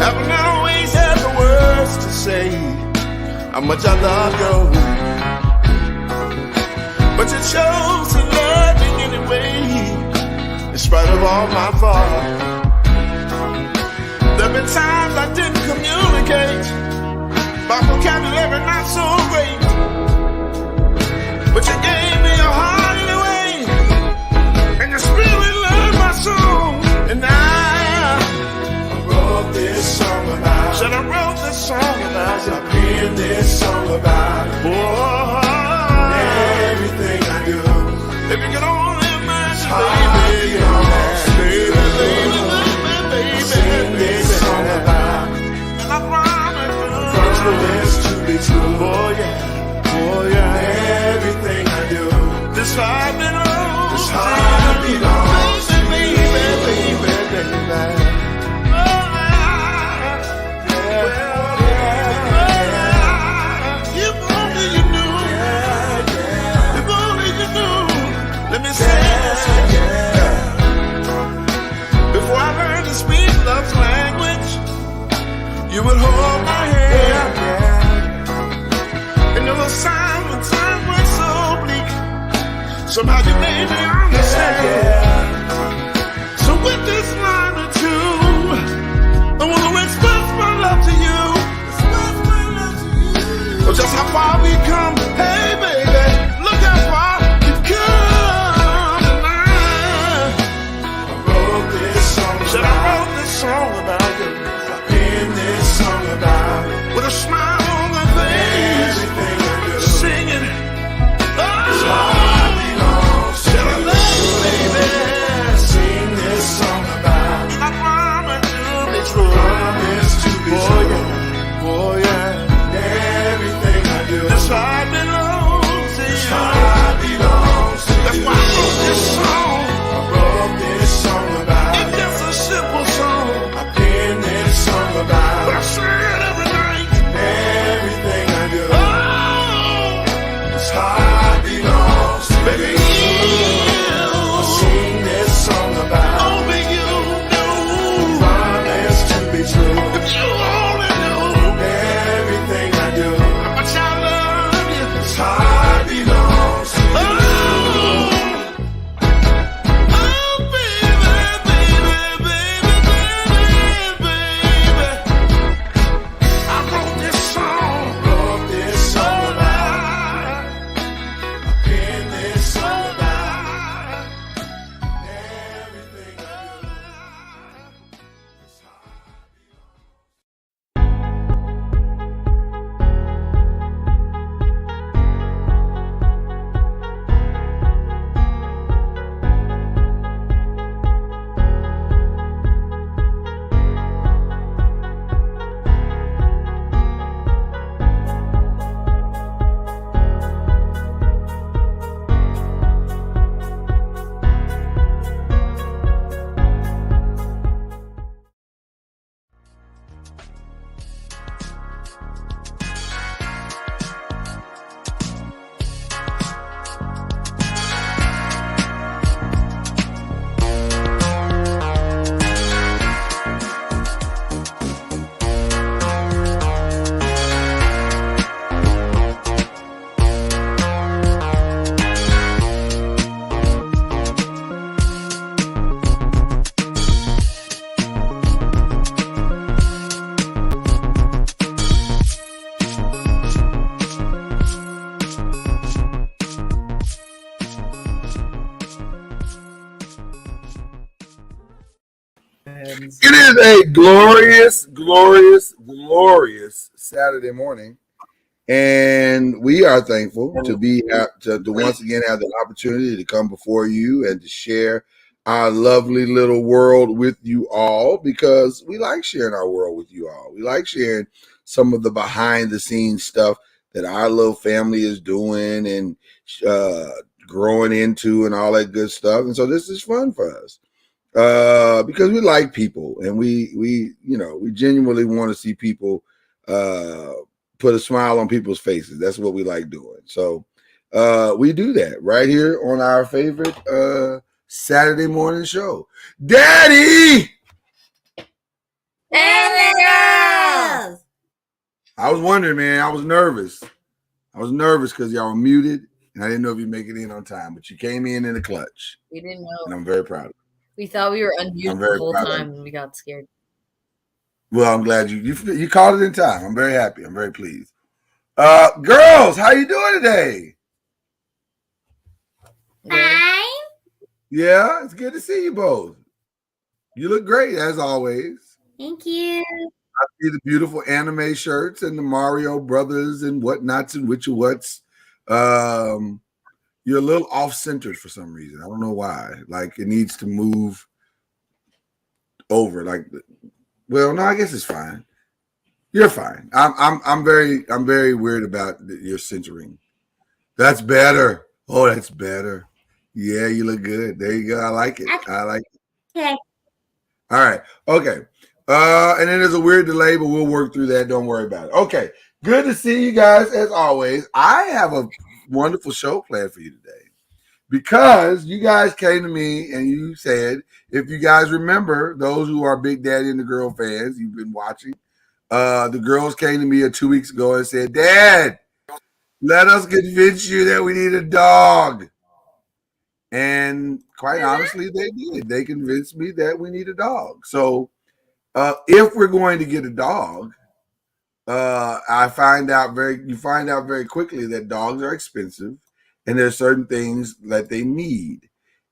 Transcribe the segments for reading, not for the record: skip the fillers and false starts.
Haven't always had the words to say how much I love you, but you chose to love me anyway, in spite of all my faults. There've been times I didn't communicate, my vocabulary not so great, but you gave me your heart anyway, and your spirit loved my soul, and I wrote this song about. Said I wrote this song about. I penned this song about. Oh, everything I do. If you can only imagine, baby, baby, sing this song about. And I promise to be true. Oh yeah, oh yeah. Everything I do. This heart belongs. This heart belongs to me, baby, baby. Let me say, before I learned to speak love's language, you would hold my hand. And there were times when times were so bleak, somehow you made me understand. So with this line or two, I want to express my love to you. Oh, just how far we come, hey baby, look how far. Song about you. I penned this song about it. With a smile on my face, everything I do, singing. Oh, said I love you, baby. Sing this song about it. I promise to be true. Promise to be true. Oh yeah. Everything I do. This heart belongs to you. This heart belongs to you. That's why I wrote this song. I wrote this song about it. It's just a simple song. About. But I say it every night. Everything I do. Oh, this heart belongs to baby, you. I sing this song about. Only you know. I promise to be true. But you only know. Everything I do. How much I love you. This heart belongs to you. It is a glorious, glorious, glorious Saturday morning, and we are thankful to be to once again have the opportunity to come before you and to share our lovely little world with you all, because we like sharing our world with you all. We like sharing some of the behind the scenes stuff that our little family is doing and growing into and all that good stuff. And so this is fun for us. Because we like people, and we genuinely want to see people put a smile on people's faces. That's what we like doing. So we do that right here on our favorite Saturday morning show. Daddy! Hey, I was wondering, man. I was nervous. Because y'all were muted, and I didn't know if you'd make it in on time. But you came in the clutch. We didn't know. And I'm very proud of you. We thought we were unmuted the whole time, and we got scared. Well, I'm glad you called it in time. I'm very happy. I'm very pleased. Girls, how you doing today? Fine. Yeah, it's good to see you both. You look great as always. Thank you. I see the beautiful anime shirts and the Mario Brothers and whatnots and what's. You're a little off-centered for some reason. I don't know why. Like it needs to move over. Like, well, no, I guess it's fine. You're fine. I'm very weird about your centering. That's better. Oh, that's better. Yeah, you look good. There you go. I like it. I like it. Okay. All right. Okay. And then there's a weird delay, but we'll work through that. Don't worry about it. Okay. Good to see you guys as always. I have a wonderful show planned for you today because you guys came to me and you said, if you guys remember, those who are Big Daddy and the Girl fans, you've been watching, the girls came to me 2 weeks ago and said, Dad, let us convince you that we need a dog. And quite honestly, they did. They convinced me that we need a dog. So if we're going to get a dog, you find out very quickly that dogs are expensive, and there's certain things that they need.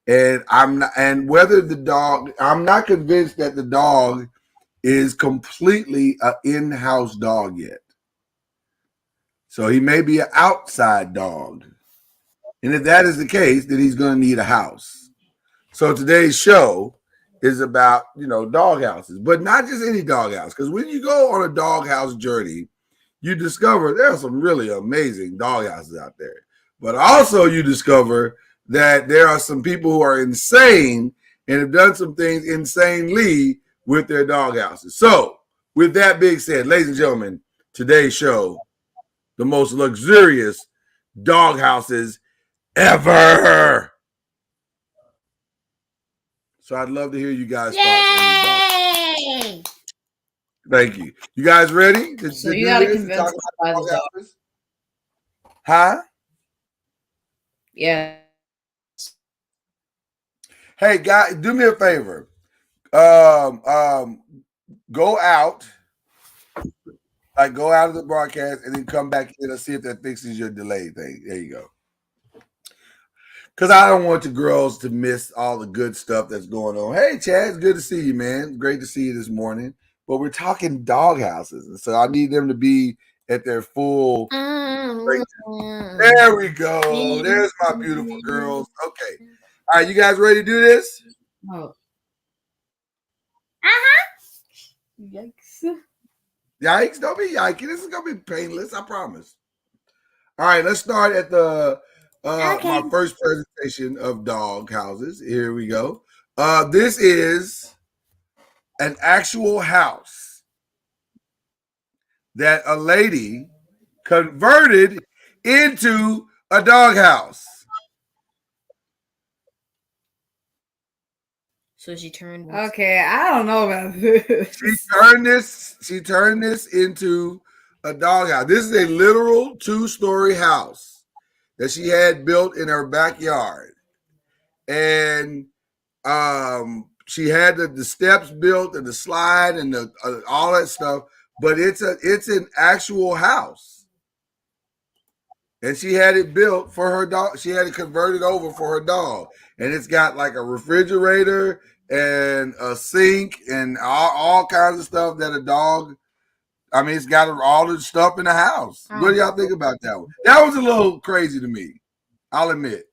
And I'm not convinced that the dog is completely an in-house dog yet. So he may be an outside dog. And if that is the case, then he's going to need a house. So today's show is about, dog houses, but not just any dog house. Because when you go on a dog house journey, you discover there are some really amazing dog houses out there. But also you discover that there are some people who are insane and have done some things insanely with their dog houses. So with that being said, ladies and gentlemen, today's show, the most luxurious dog houses ever. So I'd love to hear you guys' thoughts on these dogs. Thank you. You guys ready? So you got to convince us to buy the dog. Huh? Yeah. Hey, guys, do me a favor. Go out of the broadcast and then come back in and see if that fixes your delay thing. There you go. Because I don't want the girls to miss all the good stuff that's going on. Hey, Chad, it's good to see you, man. Great to see you this morning. But we're talking dog houses. And so I need them to be at their full. There we go. There's my beautiful girls. Okay. All right, you guys ready to do this? Oh. Yikes. Yikes. Don't be yikey. This is going to be painless. I promise. All right, let's start at the my first presentation of dog houses. Here we go. This is an actual house that a lady converted into a dog house. So she turned. Okay, I don't know about this. She turned this into a dog house. This is a literal 2-story house that she had built in her backyard. And she had the steps built and the slide and the all that stuff, but it's an actual house. And she had it built for her dog. She had it converted over for her dog. And it's got like a refrigerator and a sink and all kinds of stuff that a dog. I mean, it's got all the stuff in the house. What do y'all think about that one? That was a little crazy to me. I'll admit.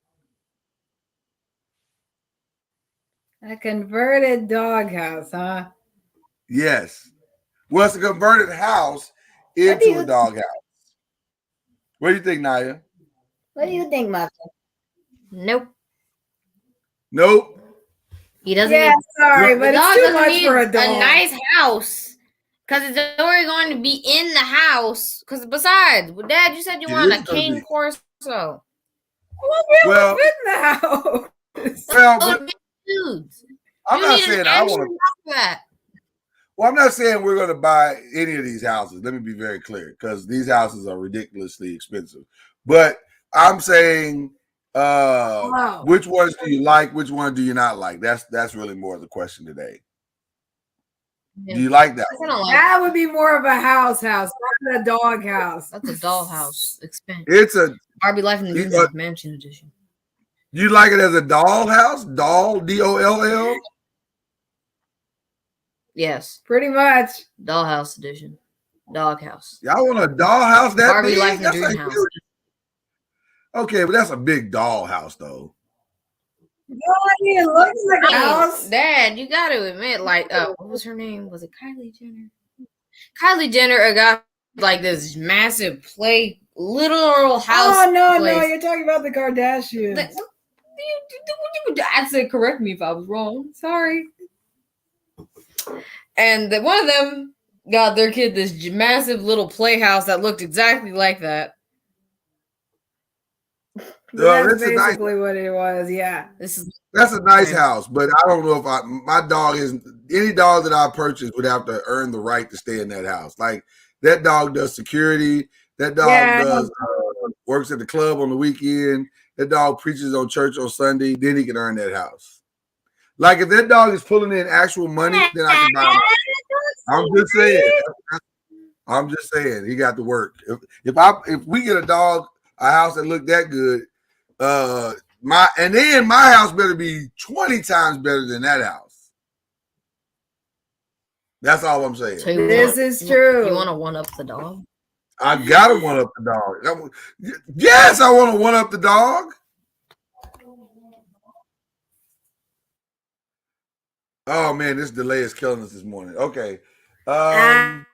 A converted doghouse, huh? Yes. Well, it's a converted house into a doghouse. What do you think, Naya? What do you think, Martha? Nope. Nope. He doesn't. Yeah, sorry, but it's too much for a dog. A nice house. Because it's only going to be in the house. Because besides, Dad, you said you want a King Corso. Well, in the house. Well, dudes. I'm not saying I want that. Well, I'm not saying we're going to buy any of these houses. Let me be very clear, because these houses are ridiculously expensive. But I'm saying, Wow. which ones do you like? Which one do you not like? That's really more of the question today. Yeah. Do you like that? I don't like That would be more of a house, not a dog house. that's a dollhouse expense. It's a. Barbie Life in the Dream House Mansion Edition. You like it as a doll house? Doll, DOLL? Yes, Pretty much. Dollhouse Edition. Doghouse. Y'all want a doll house that Barbie big? Life in the That's Dream like House. huge. Okay, but that's a big doll house, though. No, it looks like a house. Dad, you got to admit, like, what was her name? Was it Kylie Jenner? Kylie Jenner got like this massive literal house. Oh no, place. you're talking about the Kardashians. I said, correct me if I was wrong. Sorry. And one of them got their kid this massive little playhouse that looked exactly like that. That's basically what it was. Yeah. That's a nice house, but I don't know if my dog is any dog that I purchase would have to earn the right to stay in that house. Like that dog does security. That dog does works at the club on the weekend. That dog preaches on church on Sunday. Then he can earn that house. Like if that dog is pulling in actual money, then I can buy it. I'm just saying he got to work. If we get a house that look that good, my house better be 20 times better than that house. That's all I'm saying. So this is true. You want to one up the dog? I gotta one up the dog. Yes, I want to one up the dog. Oh man, this delay is killing us this morning. Okay. I'm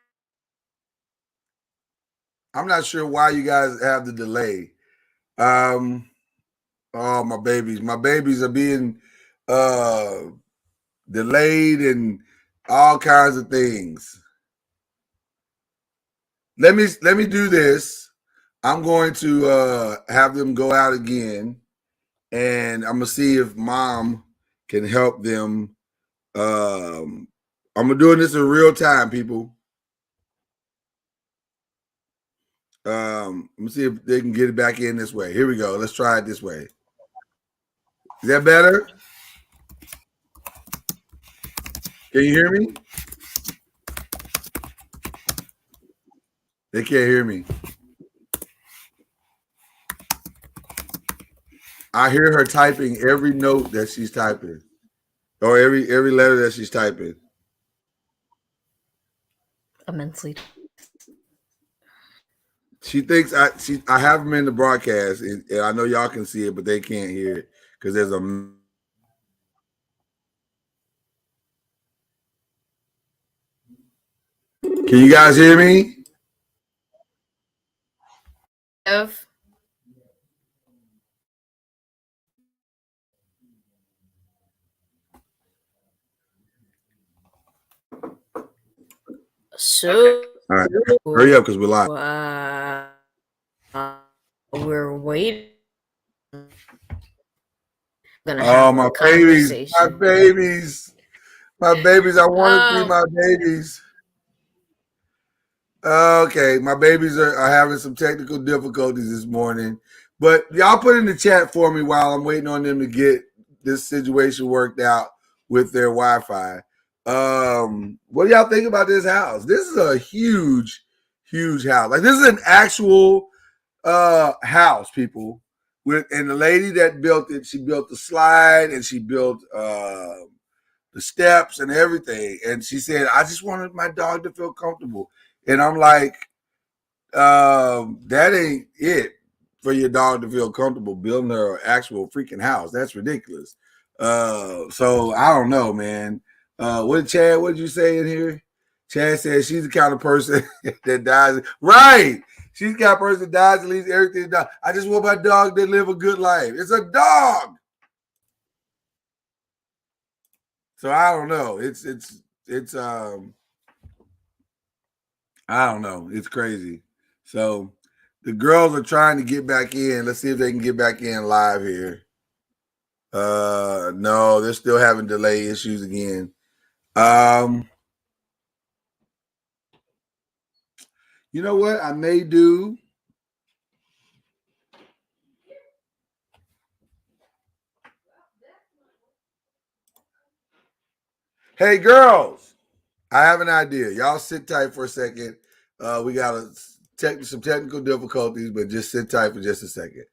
not sure why you guys have the delay. Oh, my babies are being delayed and all kinds of things. Let me do this. I'm going to have them go out again, and I'm gonna see if Mom can help them. I'm doing this in real time, people. Let me see if they can get it back in this way. Here we go. Let's try it this way. Is that better? Can you hear me? They can't hear me. I hear her typing every note that she's typing, or every letter that she's typing. Immensely. She thinks I have them in the broadcast, and I know y'all can see it, but they can't hear it because there's a. Can you guys hear me? So, all right, hurry up because we're live. We're waiting. Oh, my babies. I want to see my babies. Okay, my babies are having some technical difficulties this morning, but y'all put in the chat for me while I'm waiting on them to get this situation worked out with their Wi-Fi. What do y'all think about this house? This is a huge house. Like this is an actual house, people. And the lady that built it, she built the slide and she built the steps and everything. And she said, I just wanted my dog to feel comfortable. And I'm like, that ain't it for your dog to feel comfortable building her an actual freaking house. That's ridiculous. So I don't know, man. What did you say in here? Chad says she's the kind of person that dies. Right. She's the kind of person that dies and leaves everything to die. I just want my dog to live a good life. It's a dog. So I don't know. It's I don't know. It's crazy. So the girls are trying to get back in. Let's see if they can get back in live here. No, they're still having delay issues again. You know what? I may do. Hey, girls, I have an idea. Y'all sit tight for a second. We got some technical difficulties, but just sit tight for just a second.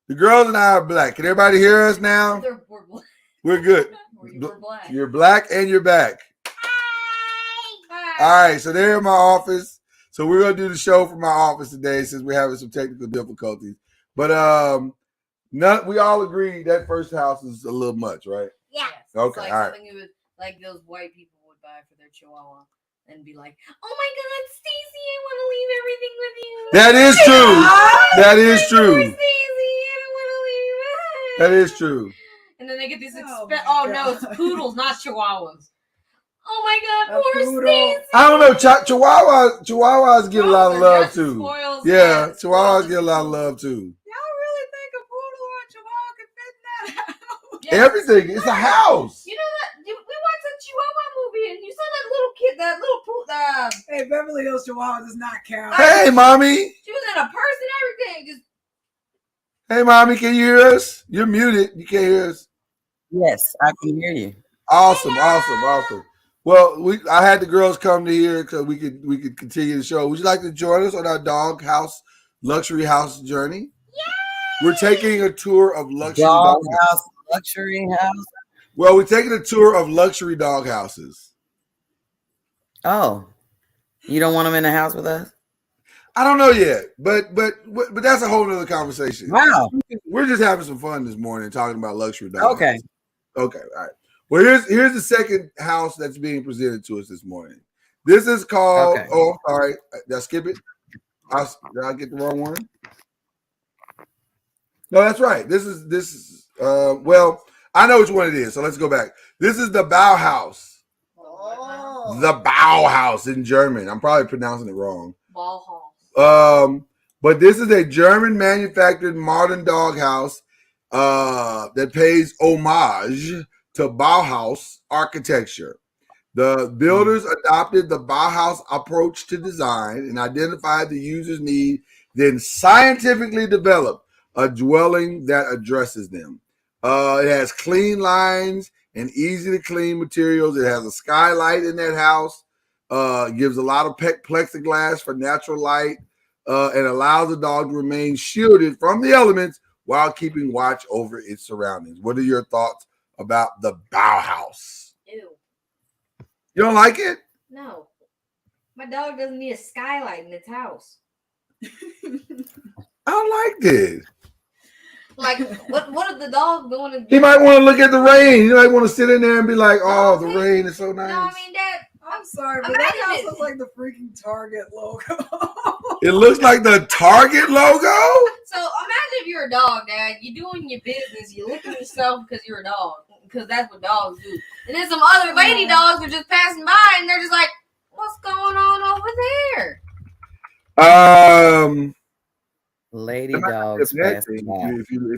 The girls and I are black. Can everybody hear us now? We're black. We're good. We're black. You're black and you're back. All right, so they're in my office. So we're gonna do the show from my office today since we're having some technical difficulties. But we all agree that first house is a little much, right? Yeah. Yes. Okay, It's like all right. something you would, like those white people would buy for their chihuahua and be like, "Oh my God, Stacy, I want to leave everything with you." That is true. That is Poor true. Stacy, I don't want to leave you. That is true. And then they get these Oh no, my it's God. poodles, not chihuahuas. Oh my God, A poor poodle. Stacy. I don't know. Chihuahuas get a lot of They're love just too. spoils, Yeah, spoil Chihuahuas the get a lot of poodles. love too. Y'all really think a poodle or a chihuahua could fit in that house? Yeah. Everything. It's a house. You know that we watched a Chihuahua movie, and you saw that little kid, that little poodle. Hey, Beverly Hills Chihuahua does not count. Hey, mommy. She was in a purse and everything. Just Hey, mommy. Can you hear us? You're muted. You can't hear us. Yes, I can hear you. Awesome. Well, I had the girls come to here because we could continue the show. Would you like to join us on our dog house luxury house journey? Yeah. We're taking a tour of luxury Dog dog house, luxury house. Well, we're taking a tour of luxury dog houses. Oh, you don't want them in the house with us? I don't know yet, but that's a whole nother conversation. Wow. We're just having some fun this morning talking about luxury dog. Okay. houses. Okay. All right. Well, here's the second house that's being presented to us this morning. This is called. Okay. Oh, I'm sorry. Did I skip it? Did I get the wrong one? No, that's right. This is. Well, I know which one it is. So let's go back. This is the Bauhaus. Oh. The Bauhaus in German. I'm probably pronouncing it wrong. ball halls. But this is a German manufactured modern doghouse that pays homage to Bauhaus architecture. The builders adopted the Bauhaus approach to design and identified the user's need, then scientifically developed a dwelling that addresses them. It has clean lines and easy to clean materials. It has a skylight in that house. Gives a lot of plexiglass for natural light and allows the dog to remain shielded from the elements while keeping watch over its surroundings. What are your thoughts about the Bauhaus? Ew. You don't like it? No. My dog doesn't need a skylight in its house. I liked it. Like, what are the dogs doing? He might want to look at the rain. He might want to sit in there and be like, "Oh, the rain is so nice." No, I mean that. I'm sorry, but Imagine that house it. looks like the freaking Target logo. It looks like the Target logo. So imagine if you're a dog, Dad. You're doing your business. You're licking yourself because you're a dog. Because that's what dogs do. And then some other lady dogs are just passing by, and they're just like, "What's going on over there?" Lady If dogs passing by.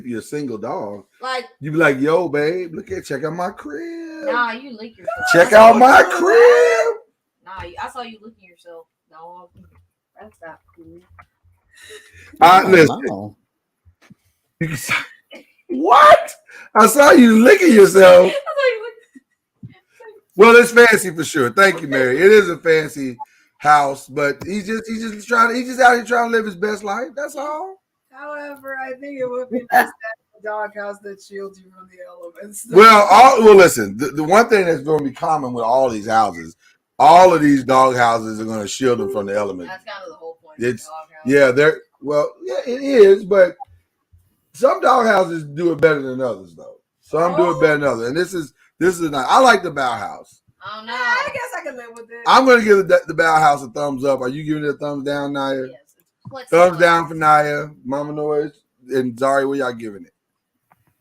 you're a single dog, Like, you be like, "Yo, babe, check out my crib. nah, you lick yourself. Check out my crib." Nah, I saw you licking yourself, dog. That's not cool. Listen. Oh, What? I saw you licking yourself. Well, it's fancy for sure. Thank you, Mary. It is a fancy house, but he's just out here trying to live his best life. That's all. However, I think it would be nice to have a doghouse that shields you from the elements. Well, listen. The one thing that's going to be common with all these houses, all of these dog houses are going to shield them from the elements. That's kind of the whole point. It's of dog house. it is, but some dog houses do it better than others, though. Some do it better than others, and this is nice. I like the Bow House. I don't know. I guess I can live with it. I'm going to give the Bow House a thumbs up. Are you giving it a thumbs down, Naya? Yes, it's flexible. Thumbs down for Naya, Mama Noise, and Zari. What y'all giving it?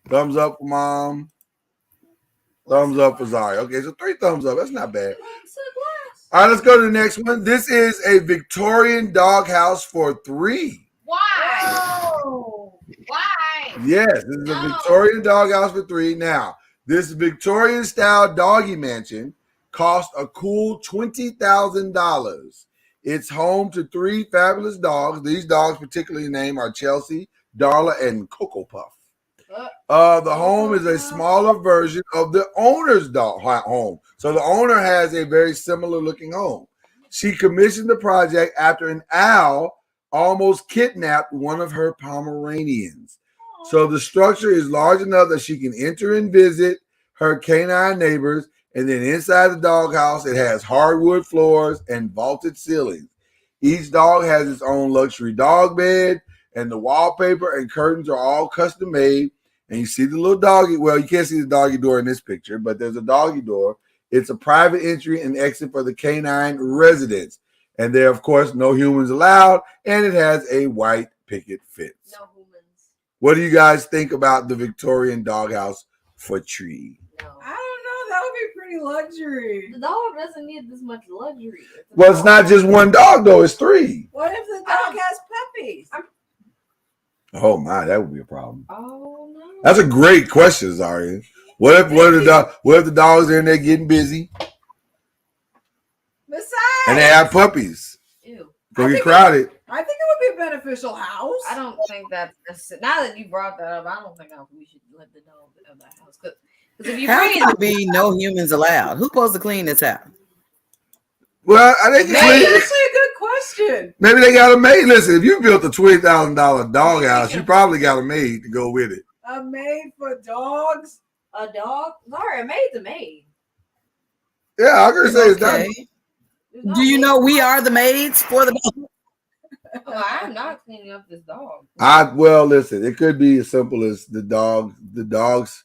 Thumbs up for Mom. Thumbs up for Zari. Okay, so 3 thumbs up. That's not bad. All right, let's go to the next one. This is a Victorian doghouse for 3. Why? Oh. Why? Yes, this is a No. Victorian doghouse for 3. Now, this Victorian style doggy mansion cost a cool $20,000. It's home to 3 fabulous dogs. These dogs, particularly named, are Chelsea, Darla, and Cocoa Puff. The home is a smaller version of the owner's dog home. So the owner has a very similar looking home. She commissioned the project after an owl almost kidnapped one of her Pomeranians. So the structure is large enough that she can enter and visit her canine neighbors. And then inside the doghouse, it has hardwood floors and vaulted ceilings. Each dog has its own luxury dog bed, and the wallpaper and curtains are all custom made. And you see the little doggy. Well, you can't see the doggy door in this picture, but there's a doggy door. It's a private entry and exit for the canine residents. And there, of course, no humans allowed. And it has a white picket fence. No humans. What do you guys think about the Victorian doghouse for tree? No. I don't know. That would be pretty luxury. The dog doesn't need this much luxury. Well, it's not just one dog, though. It's 3. What if the dog has puppies? Oh, my. That would be a problem. Oh no. That's a great question, Zari. What if the dogs are in there getting busy Besides, and they have puppies? Ew. Gonna get crowded. I think it would be a beneficial house. I don't think that's now that you brought that up. I don't think we should let the dog of that house. Because if you how bring can it, it be no humans allowed? Who's supposed to clean this house? Well, I think That's actually a good question. maybe they got a maid. Listen, if you built a $20,000 doghouse, you probably got a maid to go with it. A maid for dogs. a dog, sorry, a maid's a maid. Yeah, I could say it's not. Okay. Do you know we are the maids for the dog? Oh, I'm not cleaning up this dog. Well, listen, it could be as simple as the dogs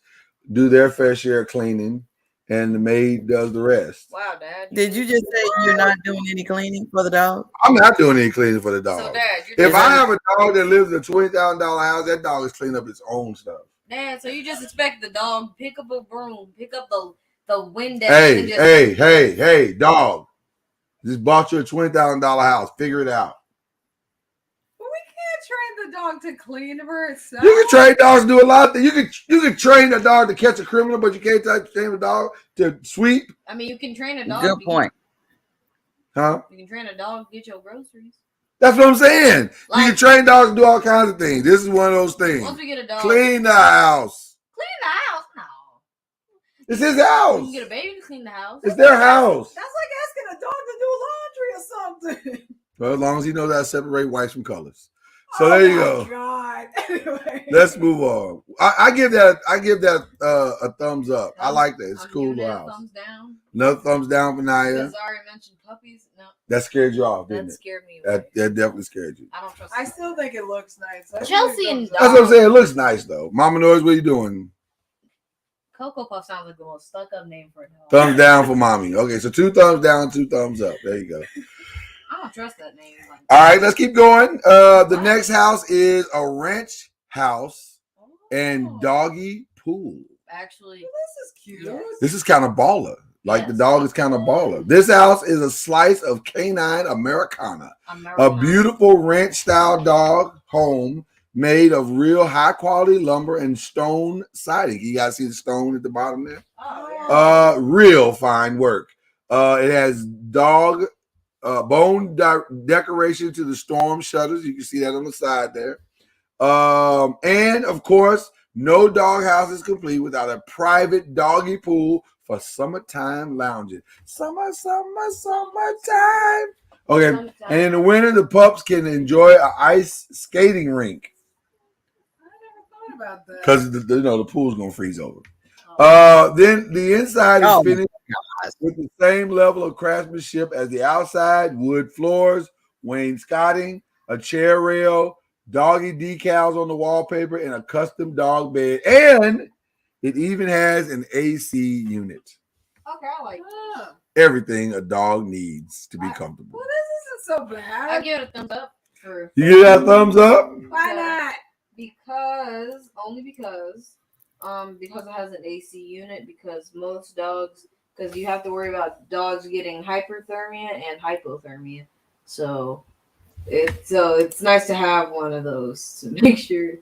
do their fair share of cleaning and the maid does the rest. Wow, Dad. Did you just say you're not doing any cleaning for the dog? I'm not doing any cleaning for the dog. So, Dad, you're If I have a dog that lives in a $20,000 house, that dog is cleaning up its own stuff. Dad, so you just expect the dog pick up a broom, pick up the window, and just Hey, dog. Just bought you a $20,000 house. Figure it out. But we can't train the dog to clean for itself. You can train dogs to do a lot of things. You can train a dog to catch a criminal, but you can't train a dog to sweep. I mean, you can train a dog. Good point. Huh? You can train a dog to get your groceries. That's what I'm saying. You Like- can train dogs to do all kinds of things. This is one of those things. Once we get a dog, Clean the house. clean the house. No, It's his you house. can get a baby to clean the house. It's their house. That's like asking a dog to do laundry or something. Well, as long as he knows how to separate whites from colors. So there you Oh go. my God. Anyway. Let's move on. I give that a thumbs up. I like that. It's a cool giving it little a house. thumbs down. Another thumbs down for Naya. Because Zari mentioned puppies. No, That scared you off, that didn't it? scared me away. That definitely scared you. I don't trust I them. still think it looks nice. I Chelsea think it and goes That's what I'm saying. It looks nice though. Mama Noise, what are you doing? Cocoa Puff sounds like the most stuck up name for a dog. Thumbs down for mommy. Okay, so 2 thumbs down, 2 thumbs up. There you go. I don't trust that name. Like, All right, let's keep going. The next house is a ranch house and doggy pool. Actually, This is cute. Yes. This is kind of baller. Like the Yes. dog is kind of baller. This house is a slice of canine Americana. A beautiful ranch style dog home made of real high quality lumber and stone siding. You guys see the stone at the bottom there? Oh, yeah. Real fine work. It has dog bone decoration to the storm shutters. You can see that on the side there. And of course, no doghouse is complete without a private doggy pool for summertime lounging. Summertime. Okay. Summertime. And in the winter, the pups can enjoy an ice skating rink I never thought about that. because the pool's gonna freeze over. Then the inside is Oh, finished with the same level of craftsmanship as the outside: wood floors, wainscoting, a chair rail, doggy decals on the wallpaper, and a custom dog bed. And it even has an AC unit. Okay, I like it. Ah, Everything a dog needs to be comfortable. well, this isn't so I bad. give it a thumbs up for You give that a thumbs up? Why not? because it has an AC unit. Because most dogs, because you have to worry about dogs getting hyperthermia and hypothermia. So it's nice to have one of those to make sure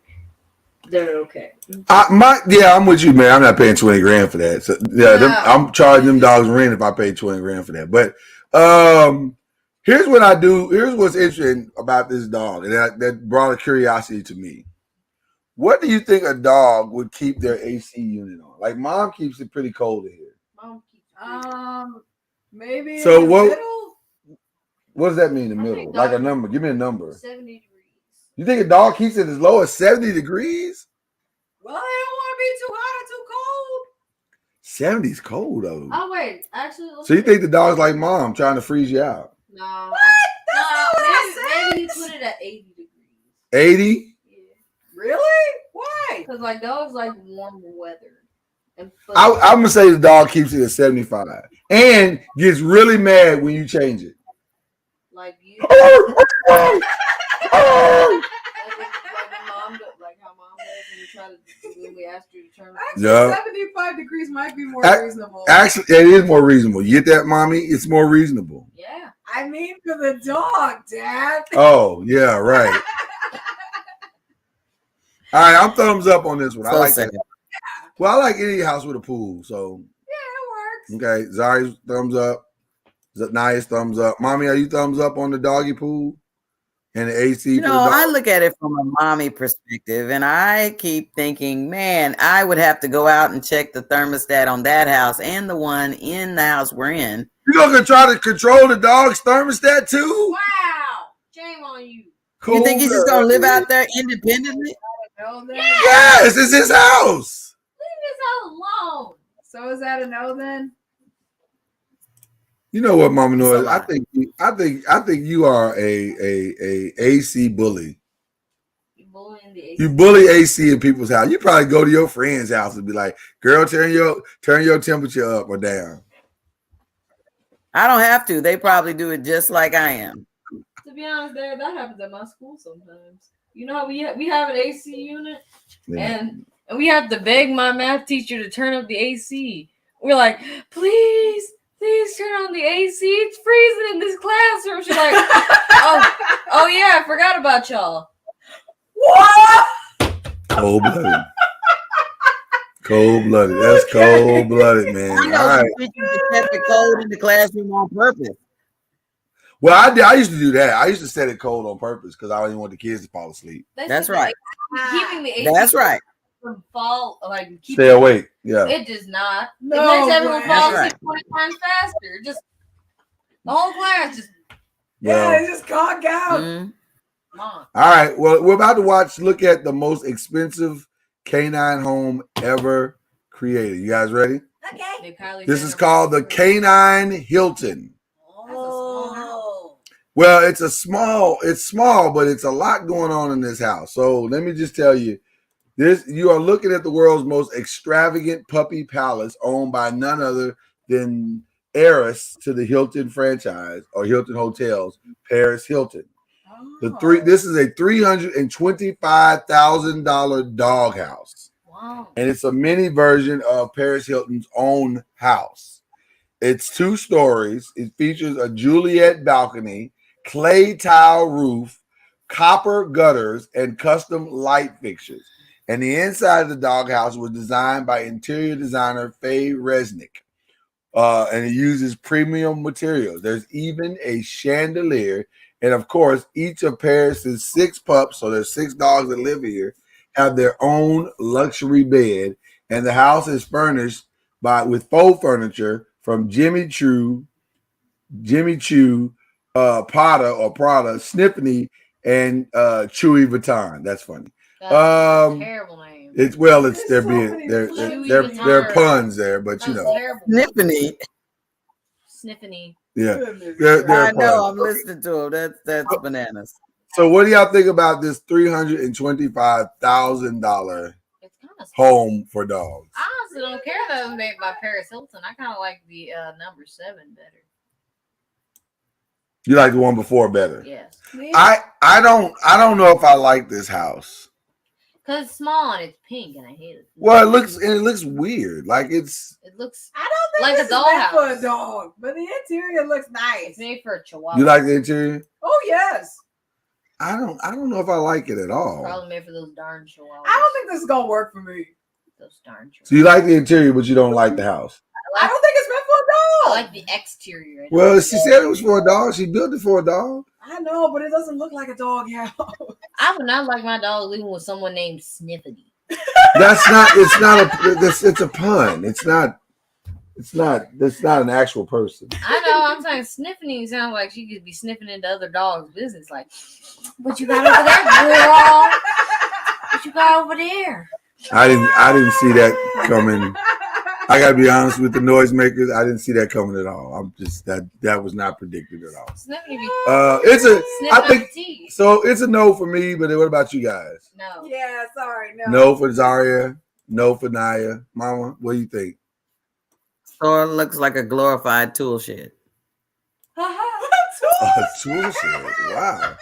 they're okay. I'm with you, man. I'm not paying $20,000 for that. So yeah, No. I'm charging them dogs rent if I pay $20,000 for that. But here's what I do. Here's what's interesting about this dog, and that brought a curiosity to me. What do you think a dog would keep their AC unit on? Like mom keeps it pretty cold in here. Mom keeps it. Maybe So in the what- middle? What does that mean in the I middle? think Like a dogs- number. Give me a number. 70 degrees. You think a dog keeps it as low as 70 degrees? Well, they don't want to be too hot or too cold. 70 is cold though. Oh wait, actually. So you think the dog's like mom trying to freeze you out? No. What? That's not what I Maybe you said. put it at 80 degrees. 80? Yeah. Really? Why? Because like dogs like warm weather. And I'm gonna say the dog keeps it at 75 and gets really mad when you change it. like you. Like how mom does when you try to when we asked you to turn. Actually, Yeah. 75 degrees might be more Ac- reasonable. Actually, it is more reasonable. You get that, mommy? It's more reasonable. Yeah. I mean, for the dog, Dad. Oh, yeah, right. All right, I'm thumbs up on this one. I So like sad. that. Well, I like any house with a pool. So, Yeah, it works. okay, Zari's thumbs up. Nice thumbs up. Mommy, are you thumbs up on the doggy pool and the AC? You for the know, dog? I look at it from a mommy perspective, and I keep thinking, man, I would have to go out and check the thermostat on that house and the one in the house we're in. You gonna try to control the dog's thermostat too? Wow. Shame on you. You think he's just gonna live Cool. out there independently? No, then. Yes, it's his house. Leave this alone. So is that a no then? You know what, Mama It's a Noise? lie. I think you are a AC bully. You bullying the AC. You bully AC in people's house. You probably go to your friend's house and be like, "Girl, turn your temperature up or down." I don't have to. They probably do it just like I am. To be honest, that happens at my school sometimes. You know how we have an AC unit, Yeah. and we have to beg my math teacher to turn up the AC. We're like, please turn on the AC. It's freezing in this classroom. She's like, oh yeah, I forgot about y'all. What? Cold blooded. Cold blooded. That's cold blooded, man. I All know right. some teachers that set the code in the classroom on purpose. Well, I used to do that. I used to set it cold on purpose because I didn't want the kids to fall asleep. That's right. Keeping the AC That's right. from fall Stay awake. Yeah. It does not. No it makes everyone way. fall That's asleep 20 times faster. Just the whole class just Yeah, Well, they just conk out. Mhm. Mom. All right. Well, we're about to look at the most expensive canine home ever created. You guys ready? Okay. This is called the Canine Hilton. Oh. Well, it's small, but it's a lot going on in this house. So let me just tell you, you are looking at the world's most extravagant puppy palace owned by none other than heiress to the Hilton franchise or Hilton Hotels, Paris Hilton. This is a $325,000 doghouse. Wow. And it's a mini version of Paris Hilton's own house. It's 2 stories. It features a Juliet balcony, clay tile roof, copper gutters, and custom light fixtures. And the inside of the doghouse was designed by interior designer Faye Resnick. And it uses premium materials. There's even a chandelier. And of course, each of Paris's 6 pups, so there's 6 dogs that live here, have their own luxury bed. And the house is furnished with faux furniture from Jimmy Choo, Prada, Sniffany, and Chewy Vuitton. That's funny. That's a terrible name. They're puns there, but That's you know. terrible. Sniffany. Yeah, Goodness. they're I know. puns. I'm listening to him. That's bananas. So, what do y'all think about this $325,000 It's kind of home for dogs? I honestly don't care that it was made by Paris Hilton. I kind of like the number 7 better. You like the one before better? Yes, I don't know if I like this house. because it's small and it's pink and I hate it. Well, it looks weird. Like It looks I don't think Like this a is meant for dollhouse. a dog, but the interior looks nice. it's made for a chihuahua. you like the interior? Oh yes. I don't know if I like it at all. Probably made for those darn chihuahuas. I don't think this is gonna work for me. those darn chihuahuas. So you like the interior, but you don't like the house. I don't think it's meant for a I dog. like the exterior. I don't Well, like she the- said it was for a dog. She built it for a dog. I know, but it doesn't look like a dog house. I would not like my dog living with someone named Sniffany. It's a pun. It's not an actual person. I know. I'm saying Sniffany sounds like she could be sniffing into other dogs' business. Like, what you got over there, girl? What you got over there? I didn't see that coming. I gotta be honest with the noisemakers. I didn't see that coming at all. I'm just that was not predicted at all. Sniffany be I sniffing think up tea. so. It's a no for me. But what about you guys? No. Yeah, sorry, no. No for Zaria. No for Naya. Mama, what do you think? So it looks like a glorified tool shed. A tool shed. Wow.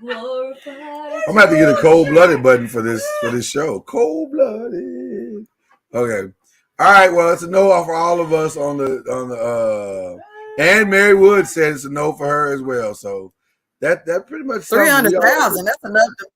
Glorified. I'm gonna have to get a cold-blooded button for this show. Cold-blooded. Okay. All right. Well, it's a no for all of us on the and Mary Wood said it's a no for her as well. So that pretty much sums it up. 300,000. That's enough to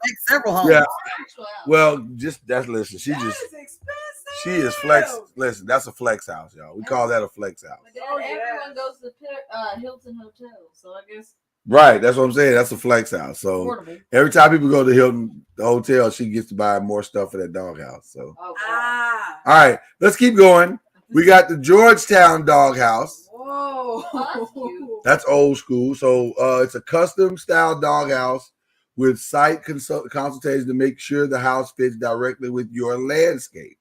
make several homes. Yeah. Actual house. Well, listen. She That just is expensive. she is flex. Listen, that's a flex house, y'all. We call that a flex house. But then Oh, yeah. everyone goes to the Hilton Hotel, so I guess Right. That's what I'm saying. That's a flex house. So portable. every time people go to Hilton the hotel, she gets to buy more stuff for that doghouse. So Oh, wow. Ah. all right, let's keep going. We got the Georgetown doghouse. Whoa. Oh, that's cute. That's old school. So it's a custom style doghouse with site consultation to make sure the house fits directly with your landscape.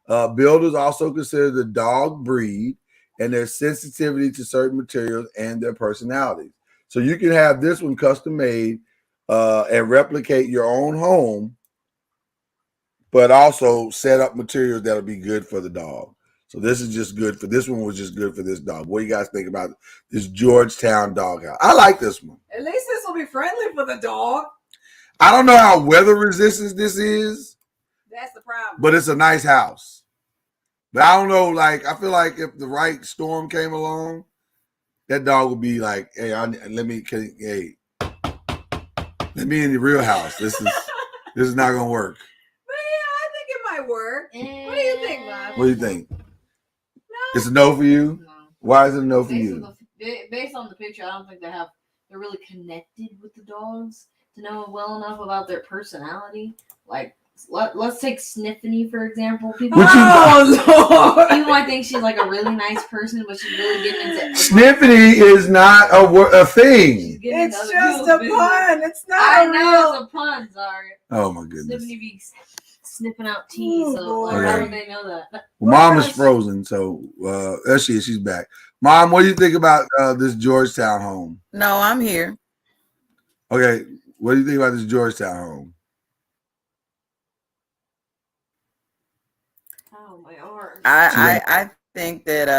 Builders also consider the dog breed and their sensitivity to certain materials and their personalities. So you can have this one custom made and replicate your own home, but also set up materials that'll be good for the dog. So this is just good for this one was just good for this dog. What do you guys think about this Georgetown doghouse? I like this one. At least this will be friendly for the dog. I don't know how weather resistant this is, That's the problem. but it's a nice house. But I don't know, like I feel like if the right storm came along, that dog would be like, "Hey, let me in the real house. This is not gonna work." But yeah, I think it might work. What do you think, Mom? What do you think? It's a no for you. No. Why is it a no for you? Based on the picture, I don't think they're really connected with the dogs to know well enough about their personality. Like let's take Sniffany for example. People, Would you- Oh Lord! people might think she's like a really nice person, but she's really getting into Sniffany is not a thing. She's getting into It's other just people's a business. pun. It's I not a know real. it's a pun, sorry. Oh my goodness. Sniffany be sniffing out tea, Oh, so like, boy. how would they know that? Well, Mom is frozen, so there she is. She's back. Mom, what do you think about this Georgetown home? No, I'm here. Okay, what do you think about this Georgetown home? Oh, my arm. I think that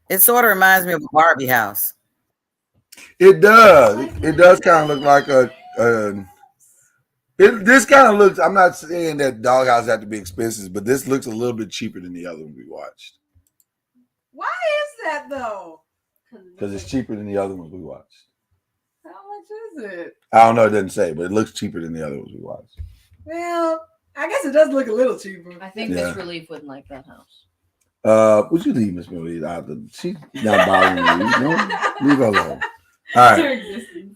it sort of reminds me of a Barbie house. It does. It does kind of look like this kind of looks. I'm not saying that doghouse have to be expensive, but this looks a little bit cheaper than the other one we watched. Why is that though? Because it's cheaper than the other ones we watched. How much is it? I don't know. It doesn't say, but it looks cheaper than the other ones we watched. Well, I guess it does look a little cheaper. I think Yeah. Miss Relief wouldn't like that house. Would you leave Miss Millie out? She's not bothering you. No, leave her alone. All right.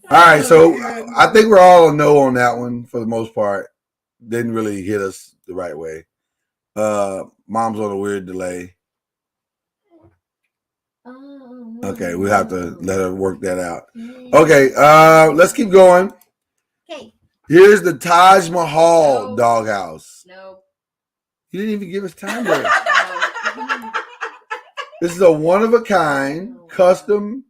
All right. So I think we're all a no on that one for the most part. Didn't really hit us the right way. Mom's on a weird delay. Okay, we'll have to let her work that out. Okay, let's keep going. Okay. Here's the Taj Mahal No. doghouse. No. You didn't even give us time there. No. This is a one-of-a-kind custom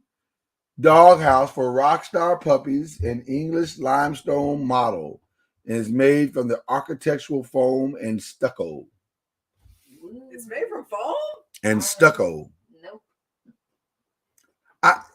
doghouse for rockstar puppies, an English limestone model, and is made from the architectural foam and stucco. It's made from foam? And stucco. Nope.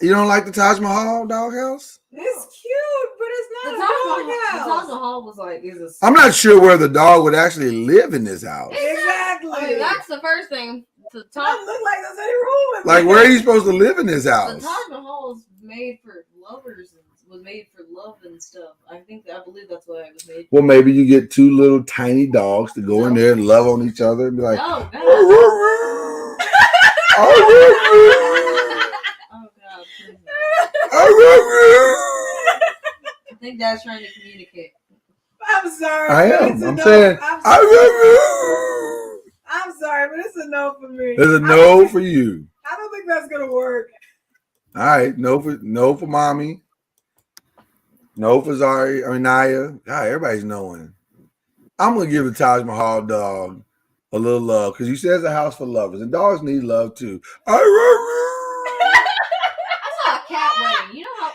You don't like the Taj Mahal doghouse? It's cute, but it's The not Taj a Mahal doghouse. was like, is a. I'm not sure where the dog would actually live in this house. Exactly. I mean, that's the first thing. The It doesn't Taj, look like there's any room in Like, there. where are you supposed to live in this the house? Taj Mahal was made for lovers and was made for love and stuff. I believe that's why it was made. Well, maybe you get two little tiny dogs to go in there and love on each other and be like, No, God. oh, Oh God. please no. I think Dad's trying to communicate. I'm sorry. I but am. it's a I'm no. saying, I'm sorry, but it's a no for me. there's a I no don't think- for you. I don't think that's gonna work. All right, no for mommy. No for Zari or Naya. God, everybody's knowing. I'm gonna give the Taj Mahal dog a little love because you said it's a house for lovers, and dogs need love too. I saw a cat wedding. You know how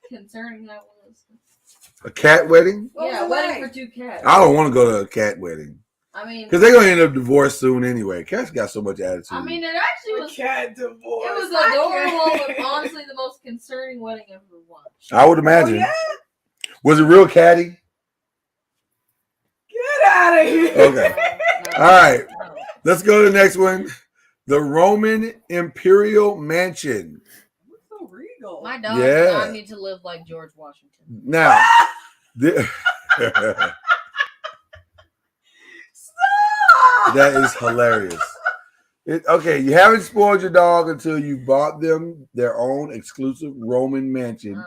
concerning that was? A cat wedding? What Yeah, was it wedding like? for two cats. I don't want to go to a cat wedding I mean, because they're gonna end up divorced soon anyway. Cats got so much attitude. it actually A was. cat divorce. It was I adorable, can't. but honestly, the most concerning wedding I've ever watched. I would Oh, imagine. yeah? Was it real catty? Get out of here. Okay. All right. Let's go to the next one. The Roman Imperial Mansion. What's so regal? My dog Yeah. does not need to live like George Washington. Now, Stop! that is hilarious. Okay, you haven't spoiled your dog until you bought them their own exclusive Roman mansion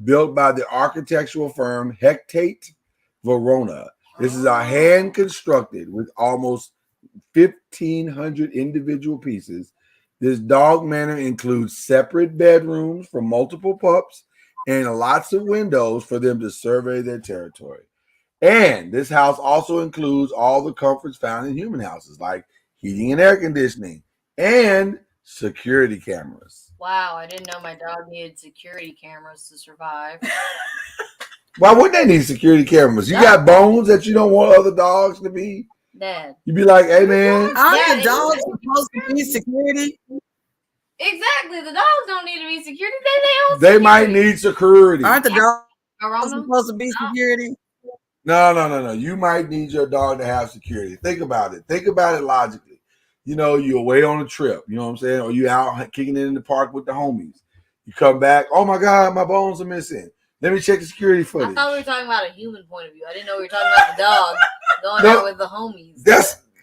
built by the architectural firm Hectate Verona. This is a hand constructed with almost 1,500 individual pieces. This dog manor includes separate bedrooms for multiple pups and lots of windows for them to survey their territory. And this house also includes all the comforts found in human houses, like heating and air conditioning and security cameras. Wow, I didn't know my dog needed security cameras to survive. Why wouldn't they need security cameras? You got bones that you don't want other dogs to be? Dad. You'd be like, hey, man. Aren't Yeah, the dogs supposed to be security? Exactly, the dogs don't need to be security. They own They security. might need security. Aren't the dogs Around them? supposed to be security? No. You might need your dog to have security. Think about it. Think about it logically. You know, you're away on a trip, you know what I'm saying? Or you out kicking it in the park with the homies. You come back, oh my God, my bones are missing. Let me check the security I footage. thought we were talking about a human point of view. I didn't know we were talking about the dog going No. out with the homies.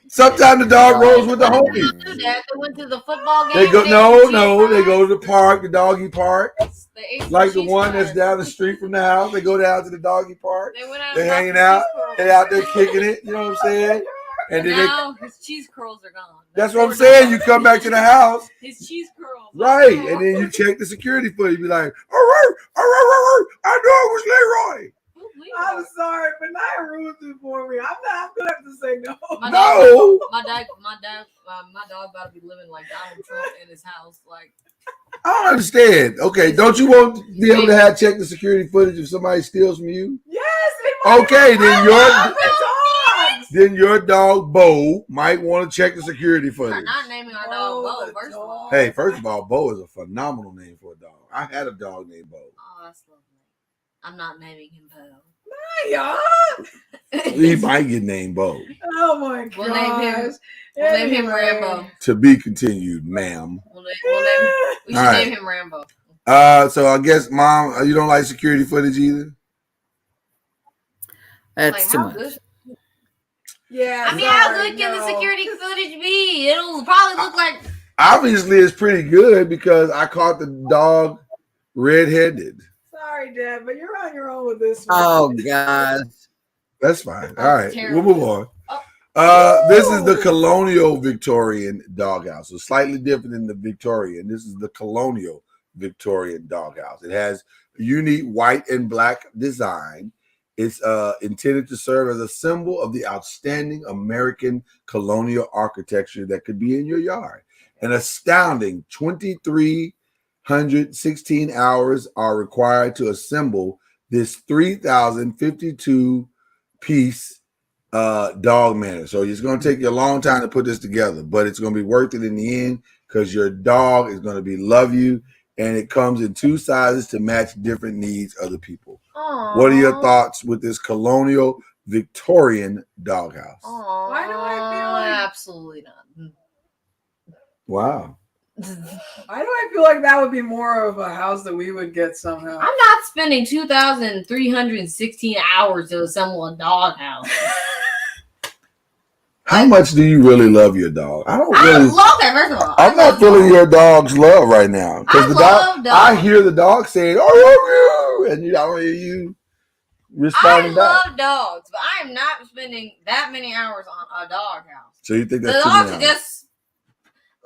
Sometimes the dog rolls with the What homies. did they do, Dad? They went to the football game. They go and no, ate no. They cheese go to the park, the doggy park, fries? They ate some like the cheese one that's fries. down the street from the house. They go down to the doggy park. They went out. They and bought hanging some out. cheese curls. They out there kicking it. You know what I'm saying? And then they, Now his cheese curls are gone. that's what I'm saying. You come back to the house, His cheese curls. right? And then you check the security footage. Be like, I know it was Leroy. I'm sorry, but Naya ruined it for me. I'm gonna have to say no. My No. my dog about to be living like Donald Trump in his house. Like, I don't understand. Okay, don't you want to be able to have check the security footage if somebody steals from you? Yes. It might Okay, then I love your the dogs. then your dog Bo might want to check the security we're footage. not naming our dog Oh, Bo. the First of dog. all, Hey, first of all, Bo is a phenomenal name for a dog. I had a dog named Bo. oh, that's lovely. I'm not naming him Bo. Yeah. He might get named Bo. Oh my We'll name him- gosh. We'll name him Anyway. Rambo. To be continued, ma'am. We should All right. name him Rambo. So I guess, Mom, you don't like security footage either? That's Like, too how much. good? Yeah. I mean, how sorry, good can the no. security footage be? It'll probably look like Obviously, it's pretty good because I caught the dog red-handed. Sorry, Dad, but you're on your own with this one. Oh God. That's fine. All That's right, terrible. we'll move on. This is the colonial Victorian doghouse. So slightly different than the Victorian. This is the colonial Victorian doghouse. It has a unique white and black design. It's intended to serve as a symbol of the outstanding American colonial architecture that could be in your yard. An astounding 2,316 hours are required to assemble this 3,052 piece dog manor. So it's going to take you a long time to put this together, but it's going to be worth it in the end because your dog is going to be love you, and it comes in two sizes to match different needs of the people. What are your thoughts with this colonial Victorian doghouse? Why do I feel like- absolutely not? Wow. Why do I feel like that would be more of a house that we would get somehow? I'm not spending 2,316 hours to assemble a doghouse. How much do you really love your dog? I don't I really. love that. First of all, I'm not feeling your dog's love right now I the love dog. dogs. I hear the dog saying, "I love you," and I don't hear you I responding back. love dogs, but I am not spending that many hours on a doghouse. So you think The that's too dogs many are hours? just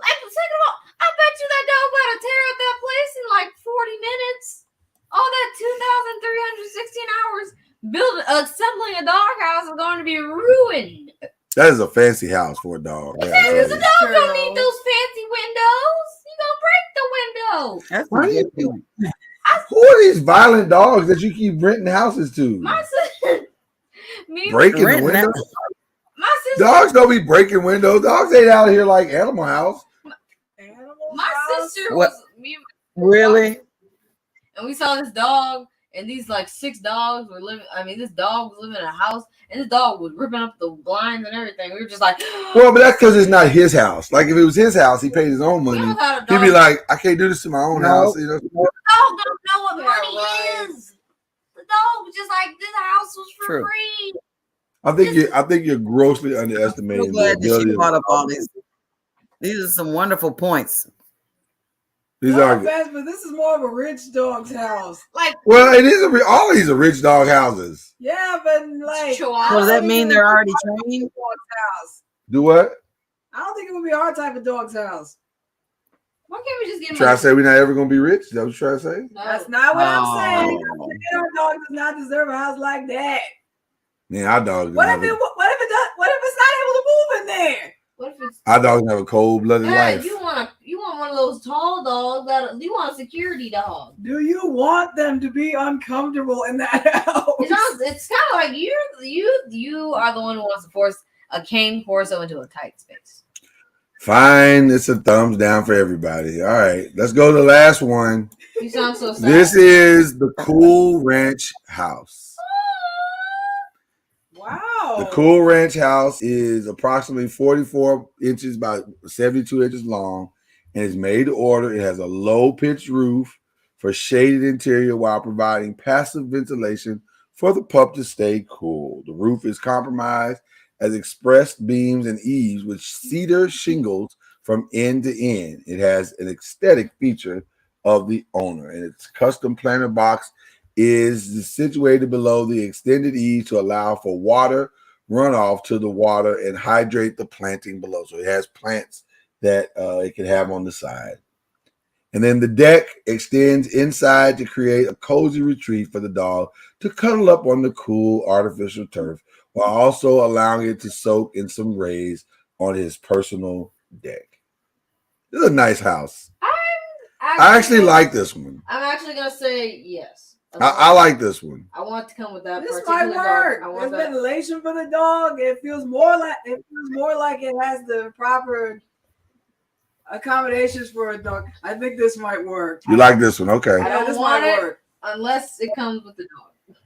like. Second of all, I bet you that dog about to tear up that place in like 40 minutes. All that 2,316 hours assembling a doghouse is going to be ruined. That is a fancy house for a dog. I gotta Because tell the you. dog don't need those fancy windows. You gonna break the window. That's Why do you- ridiculous. Who are these violent dogs that you keep renting houses to? My sister, me, Breaking the Renting windows? my sister, Dogs don't be breaking windows. Dogs ain't out here like Animal House. Animal my house? sister What? was me, Really? and we saw this dog, and these like 6 dogs were living. I mean, this dog was living in a house, and this dog was ripping up the blinds and everything. We were just like, Well, but that's because it's not his house. Like if it was his house, he paid his own you money. know how a He'd dog, be like, I can't do this to my own No. house. You know? dog don't know what Yeah, money right. is. The dog was just like, this house was for True. free. I think you're grossly I'm underestimating so the glad that ability she of brought up all these. These are some wonderful points. these No are offense, but this is more of a rich dog's house. Like, well, it is all these are rich dog houses. Yeah, but like, Chihuahua. I So does that don't mean think it they're would already be our trained? dog's house. Do what? I don't think it would be our type of dog's house. why can't we just get Try to say we're not ever gonna be rich? Is that what you trying to say? No. That's not what I'm saying. Oh. Our dog does not deserve a house like that. Man, our dogs What if have it? What if it does? What if it's not able to move in there? What if it's our dogs have a cold blooded Dad, life. you want one of those tall dogs that you want a security dog. Do you want them to be uncomfortable in that house? It's kind of like you are the one who wants to force a cane corso into a tight space. Fine, it's a thumbs down for everybody. All right, let's go to the last one. You sound so sad. This is the Cool Ranch House. Wow. The Cool Ranch House is approximately 44 inches by 72 inches long and is made to order. It has a low pitched roof for shaded interior while providing passive ventilation for the pup to stay cool. The roof is compromised as expressed beams and eaves with cedar shingles from end to end. It has an aesthetic feature of the owner, and its custom planter box is situated below the extended eaves to allow for water runoff to the water and hydrate the planting below. So it has plants that it can have on the side. And then the deck extends inside to create a cozy retreat for the dog to cuddle up on the cool artificial turf, while also allowing it to soak in some rays on his personal deck. This is a nice house. I actually like this one. I'm actually gonna say yes. I like this one. I want to come with that. This particular might work. dog. I want There's that. ventilation for the dog. It feels more like it has the proper accommodations for a dog. I think this might work. You like this one? Okay. I don't this want might it work. unless it comes with the dog.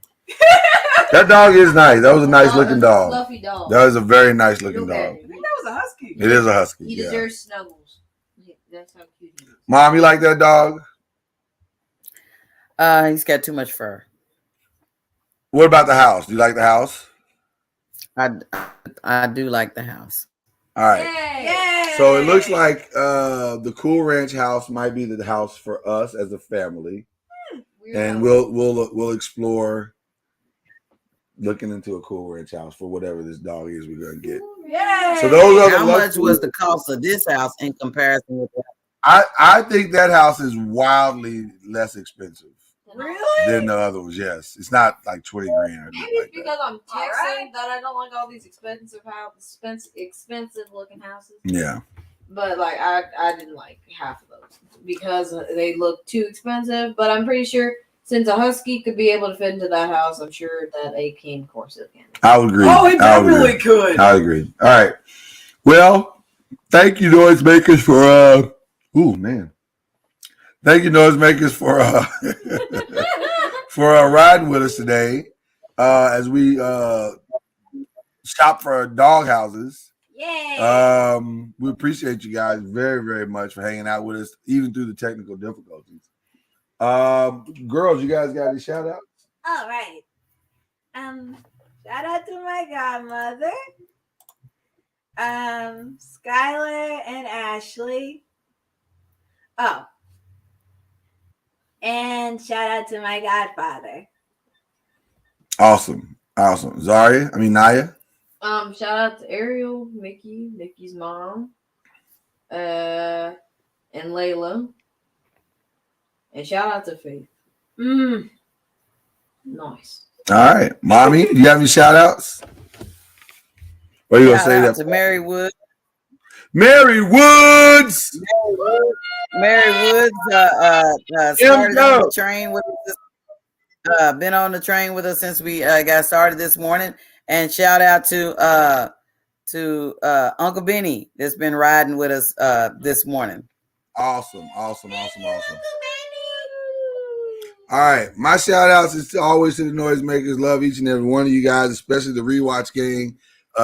That dog is nice. That was a nice looking It's a dog. fluffy dog. That is a very nice looking Look at dog. I think that was a husky. It is a husky. He Yeah. deserves snuggles. Yeah, that's how cute he is. Mom, you like that dog? He's got too much fur. What about the house? Do you like the house? I do like the house. All right. Yay! Yay! So it looks like the Cool Ranch house might be the house for us as a family, Weird and house. we'll explore looking into a Cool Ranch house for whatever this dog is we're gonna get. Yay! So those are the How much luxury- was the cost of this house in comparison with that? I think that house is wildly less expensive Really? than the other ones. Yes, it's not like 20 grand or Maybe anything it's like that. because I'm texting Alright. that I don't like all these expensive looking houses. Yeah. But like I didn't like half of those because they look too expensive. But I'm pretty sure since a husky could be able to fit into that house, I'm sure that a King Corso can. I would agree. Oh, it I would definitely agree. could. I agree. All right. Well, thank you, noisemakers, for ooh man. Thank you, noisemakers, for for riding with us today as we shop for dog houses. Yay! We appreciate you guys very, very much for hanging out with us, even through the technical difficulties. Girls, you guys got any shout outs? All right. Shout out to my godmother, Skylar and Ashley. Oh, and shout out to my godfather. Awesome. Naya. Shout out to Ariel, Mickey's mom, and Layla, and shout out to Faith. Nice. All right. Mommy, do you have any shout outs? Or you gonna Shout say out that? to Mary Wood. Mary Woods. Mary Woods started on the train with us. Been on the train with us since we got started this morning. And shout out to Uncle Benny that's been riding with us this morning. Awesome. All right. My shout outs is always to the noisemakers. Love each and every one of you guys, especially the rewatch gang.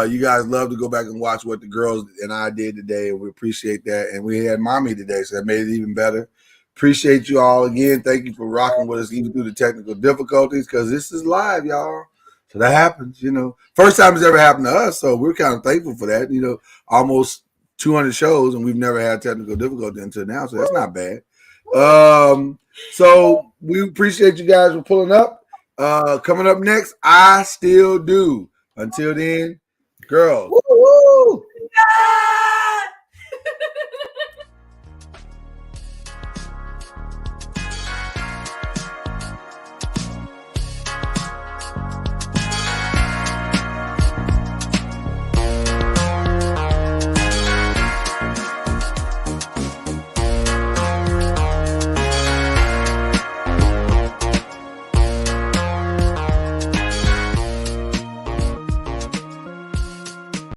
You guys love to go back and watch what the girls and I did today, and we appreciate that. And we had Mommy today, so that made it even better. Appreciate you all again. Thank you for rocking with us even through the technical difficulties, because this is live, y'all. So that happens, First time it's ever happened to us, so we're kind of thankful for that. Almost 200 shows, and we've never had technical difficulty until now, so that's not bad. So we appreciate you guys for pulling up. Coming up next, I Still Do. Until then, girls,